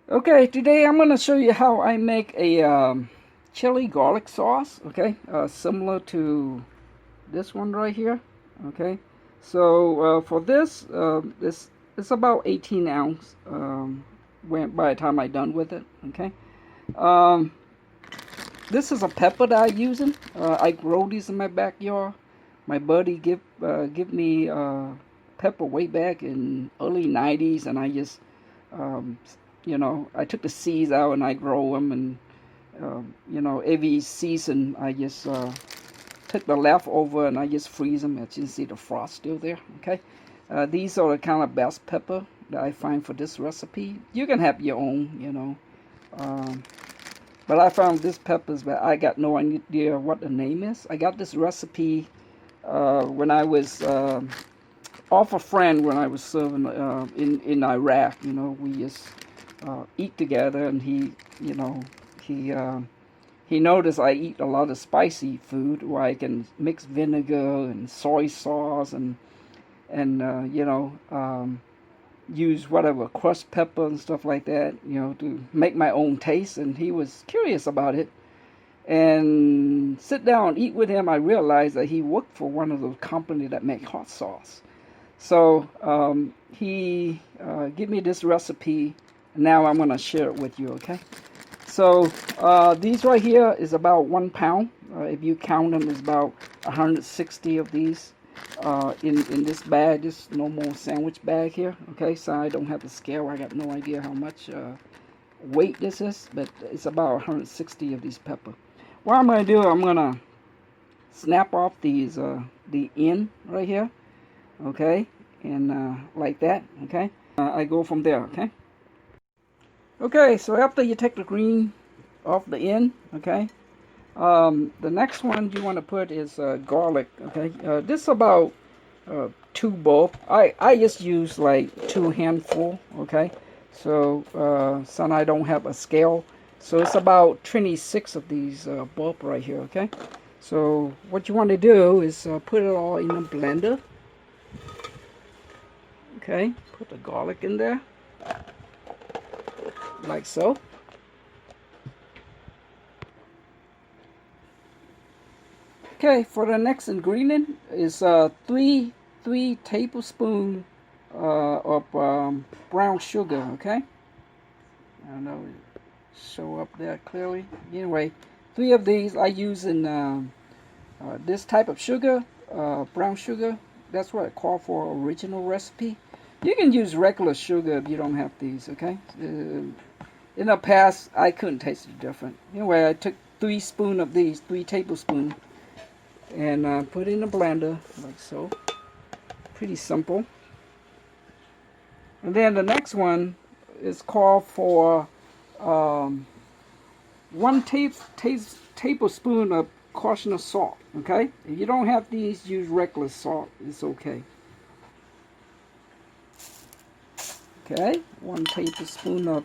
Okay, today I'm going to show you how I make a chili garlic sauce, okay, similar to this one right here, okay. So for this it's about 18 ounce by the time I'm done with it, okay. Um, this is a pepper that I'm using. I grow these in my backyard. My buddy give me pepper way back in early 90s, and I just um, I took the seeds out and I grow them, and every season I just took the leftover and I just freeze them. As you can see, the frost still there. Okay, these are the kind of best pepper that I find for this recipe. You can have your own, but I found this peppers, but I got no idea what the name is. I got this recipe when I was off a friend when I was serving in Iraq. We just eat together, and he he noticed I eat a lot of spicy food, where I can mix vinegar and soy sauce and use whatever crushed pepper and stuff like that, to make my own taste. And he was curious about it. And sit down and eat with him, I realized that he worked for one of those companies that make hot sauce. So he gave me this recipe. Now I'm going to share it with you, okay? So these right here is about 1 pound. If you count them, it's about 160 of these in this bag, this normal sandwich bag here. Okay, so I don't have the scale. I got no idea how much weight this is, but it's about 160 of these pepper. What I'm going to do, I'm going to snap off these the end right here, okay, and like that, okay. I go from there, okay. Okay, so after you take the green off the end, okay, the next one you want to put is garlic, okay. This is about 2 bulb. I just use like 2 handful, okay. So son, I don't have a scale, so it's about 26 of these bulb right here, okay. So what you want to do is put it all in a blender, okay. Put the garlic in there, like so. Okay, for the next ingredient is three tablespoons of brown sugar. Okay, I don't know, show up there clearly. Anyway, 3 of these I use in this type of sugar, brown sugar. That's what I call for original recipe. You can use regular sugar if you don't have these. Okay. In the past, I couldn't taste it different. Anyway, I took 3 spoons of these, 3 tablespoons, and put in a blender like so. Pretty simple. And then the next one is called for 1 tablespoon of kosher salt. Okay, if you don't have these, use regular salt. It's okay. Okay, 1 tablespoon of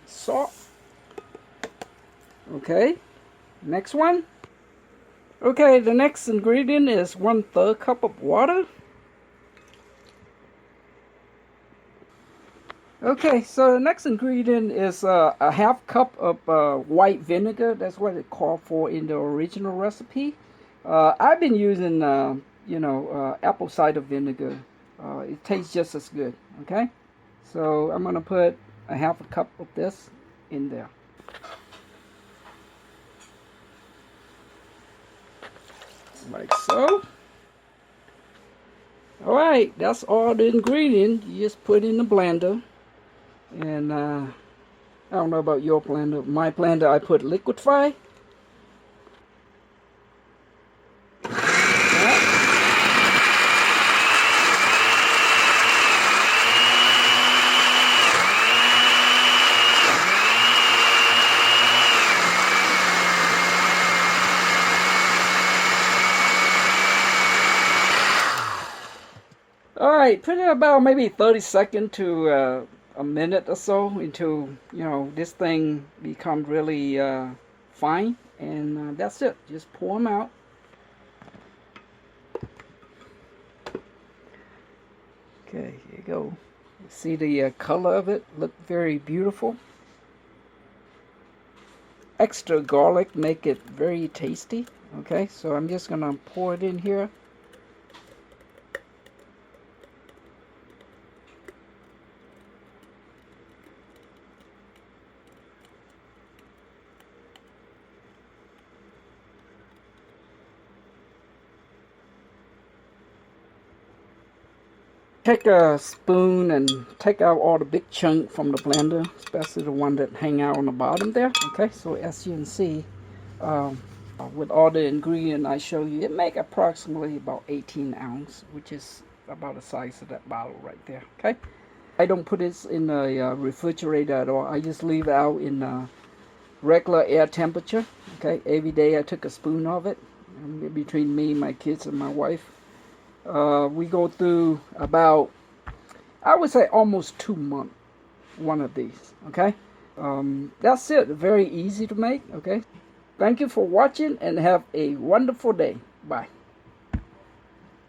salt. Okay, next one. Okay, the next ingredient is 1/3 cup of water. Okay, so the next ingredient is a half cup of white vinegar. That's what it called for in the original recipe. I've been using, apple cider vinegar. It tastes just as good. Okay, so I'm gonna put a half a cup of this in there. Like so. Alright, that's all the ingredients. You just put in the blender. And I don't know about your blender. My blender, I put liquefy. Alright, put it about maybe 30 seconds to a minute or so until, this thing becomes really fine. And that's it. Just pour them out. Okay, here you go. See the color of it? Look very beautiful. extra garlic make it very tasty. Okay, so I'm just gonna pour it in here. Take a spoon and take out all the big chunk from the blender, especially the one that hang out on the bottom there. Okay, so as you can see, with all the ingredient I show you, it make approximately about 18 ounce, which is about the size of that bottle right there. Okay, I don't put this in a refrigerator at all. I just leave it out in regular air temperature. Okay, every day I took a spoon of it between me, my kids, and my wife. We go through about, I would say, almost 2 months, one of these. Okay, that's it. Very easy to make. Okay, thank you for watching and have a wonderful day. Bye.